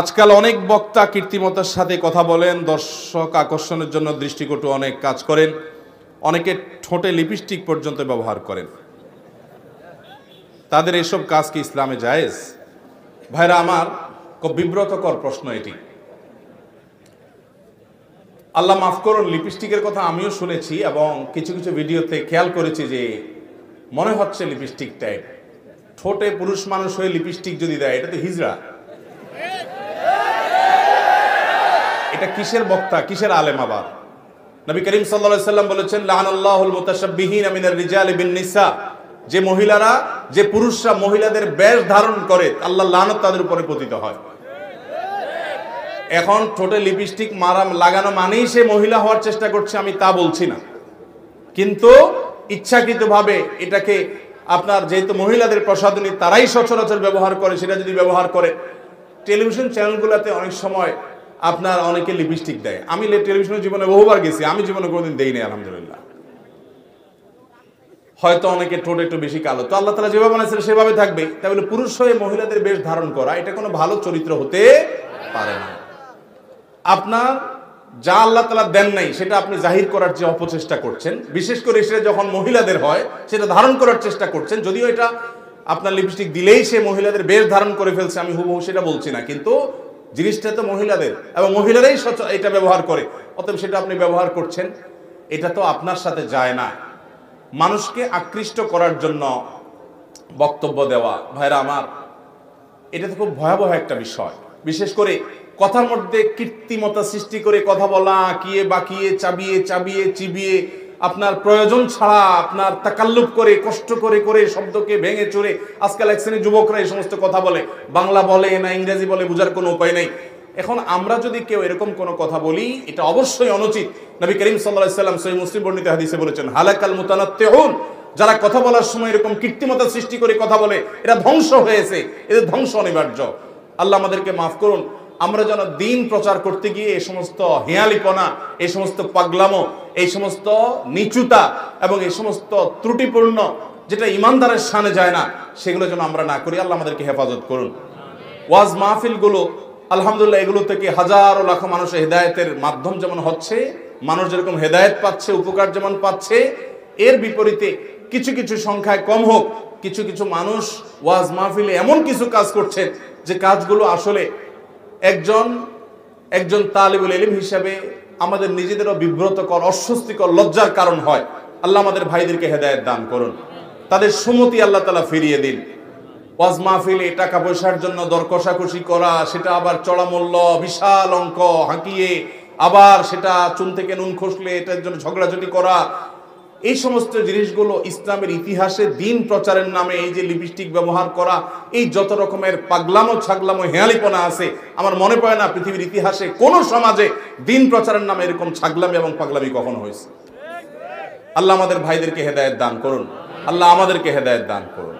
আজকাল অনেক বক্তা কীর্তিমতার সাথে কথা বলেন, দর্শক আকর্ষণের জন্য দৃষ্টিকটু অনেক কাজ করেন, অনেকে ঠোঁটে লিপস্টিক পর্যন্ত ব্যবহার করেন। তাদের এসব কাজ কি ইসলামে জায়েজ? ভাইরা আমার, খুব বিব্রতকর প্রশ্ন এটি। আল্লাহ মাফ করুন, লিপস্টিকের কথা আমিও শুনেছি এবং কিছু কিছু ভিডিওতে খেয়াল করেছি যে মনে হচ্ছে লিপস্টিক টাইপ। ঠোঁটে পুরুষ মানুষ হয়ে লিপস্টিক যদি দেয়, এটা তো হিজড়া। এটা কিসের বক্তা, কিসের আলেম? আবার নবী করিম সাল্লাল্লাহু আলাইহি সাল্লাম বলেছেন, লানাল্লাহুল মুতাশাব্বিহিনা মিনার রিজালি বিন নিসা, যে মহিলারা, যে পুরুষরা মহিলাদের বেশ ধারণ করে, আল্লাহর লানত তাদের উপরে পতিত হয়। এখন ঠোঁটে লিপস্টিক লাগানো মানেই সে মহিলা হওয়ার চেষ্টা করছে, আমি তা বলছি না, কিন্তু ইচ্ছাকৃতভাবে এটাকে আপনার, যেহেতু মহিলাদের প্রসাধনী তারাই সচরাচর ব্যবহার করে, সেটা যদি ব্যবহার করে, টেলিভিশন চ্যানেলগুলোতে অনেক সময় আপনার অনেকে লিপস্টিক দেয়। আমি টেলিভিশনের জীবনে বহুবার গেছি, আমি জীবনে কোনোদিন দেই নাই আলহামদুলিল্লাহ। হয়তো অনেকে ঠোঁট একটু বেশি কালো, তো আল্লাহ তাআলা যেভাবে বানাইছেন সেভাবে থাকবে। তাই বলে পুরুষ হয়ে মহিলাদের বেশ ধারণ করা, এটা কোনো ভালো চরিত্র হতে পারে না। আপনার যা আল্লাহ তাআলা দেন নাই সেটা আপনি জাহির করার যে অপচেষ্টা করছেন, বিশেষ করে সেটা যখন মহিলাদের হয়, সেটা ধারণ করার চেষ্টা করছেন। যদিও এটা আপনার লিপস্টিক দিলেই সে মহিলাদের বেশ ধারণ করে ফেলছে, আমি হুবহু সেটা বলছি না, কিন্তু জিনিসটা তো মহিলাদের এবং মহিলারাই এটা ব্যবহার করে, অতএব সেটা আপনি ব্যবহার করছেন, এটা তো আপনার সাথে যায় না। মানুষকে আকৃষ্ট করার জন্য বক্তব্য দেওয়া, ভাইরা আমার, এটা তো খুব ভয়াবহ একটা বিষয়। বিশেষ করে কথার মধ্যে কৃত্রিমতা সৃষ্টি করে কথা বলা, কিয়ে বাকিয়ে চাবিয়ে চাবিয়ে চিবিয়ে, আপনার প্রয়োজন ছাড়া আপনার তাকাল্লুপ করে, কষ্ট করে করে শব্দকে ভেঙে চুরে, আজকাল এক শ্রেণীর যুবকরা এই সমস্ত কথা বলে, বাংলা বলে না ইংরেজি বলে, বোঝার কোনো উপায় নেই। এখন আমরা যদি কেউ এরকম কোনো কথা বলি, এটা অবশ্যই অনুচিত। নবী করিম সাল্লাল্লাহু আলাইহি সাল্লাম সহিহ মুসলিম বর্ণিত হাদিসে বলেছেন, হালাকাল মুতানাত্তিউন, যারা কথা বলার সময় এরকম কৃত্রিমতা সৃষ্টি করে কথা বলে, এরা ধ্বংস হয়েছে, এদের ধ্বংস অনিবার্য। আল্লাহ আমাদেরকে মাফ করুন, আমরা যেন দিন প্রচার করতে গিয়ে এই সমস্ত হেয়ালিপনা, এই সমস্ত পাগলামো, এই সমস্ত নিচুতা এবং এই সমস্ত ত্রুটিপূর্ণ, যেটা ইমানদারের শানে যায় না, সেগুলো যেন আমরা না করি। আল্লাহ আমাদেরকে হেফাজত করুন। ওয়াজ মাহফিলগুলো আলহামদুলিল্লাহ, এগুলো থেকে হাজারো লাখো মানুষের হেদায়েতের মাধ্যম যেমন হচ্ছে, মানুষ যেরকম হেদায়েত পাচ্ছে, উপকার যেমন পাচ্ছে, এর বিপরীতে কিছু কিছু সংখ্যায় কম হোক, কিছু কিছু মানুষ ওয়াজ মাহফিলে এমন কিছু কাজ করছে যে কাজগুলো আসলে একজন তালিবুল ইলম হিসাবে আমাদের নিজেদেরও বিব্রতকর, অস্বস্তিকর, লজ্জার কারণ হয়। আল্লাহ আমাদের ভাইদেরকে হেদায়েত দান করুন, তাদের সুমতি আল্লাহ তাআলা ফিরিয়ে দিন। ওয়াজ মাহফিলে টাকা পয়সার জন্য দর কষাকষি করা, সেটা আবার চড়া মূল্য, বিশাল অঙ্ক হাঁকিয়ে, আবার সেটা চুন থেকে নুন খসলে এটার জন্য ঝগড়াঝাটি করা, এই সমস্ত জিনিসগুলো ইসলামের ইতিহাসে দিন প্রচারের নামে এই যে লিপস্টিক ব্যবহার করা, এই যত রকমের পাগলামো ছাগলামো হেয়ালিপনা আছে, আমার মনে পড়ে না পৃথিবীর ইতিহাসে কোন সমাজে দিন প্রচারের নামে এরকম ছাগলামি এবং পাগলামি কখনো হয়েছে। আল্লাহ আমাদের ভাইদেরকে হেদায়েত দান করুন, আল্লাহ আমাদেরকে হেদায়েত দান করুন।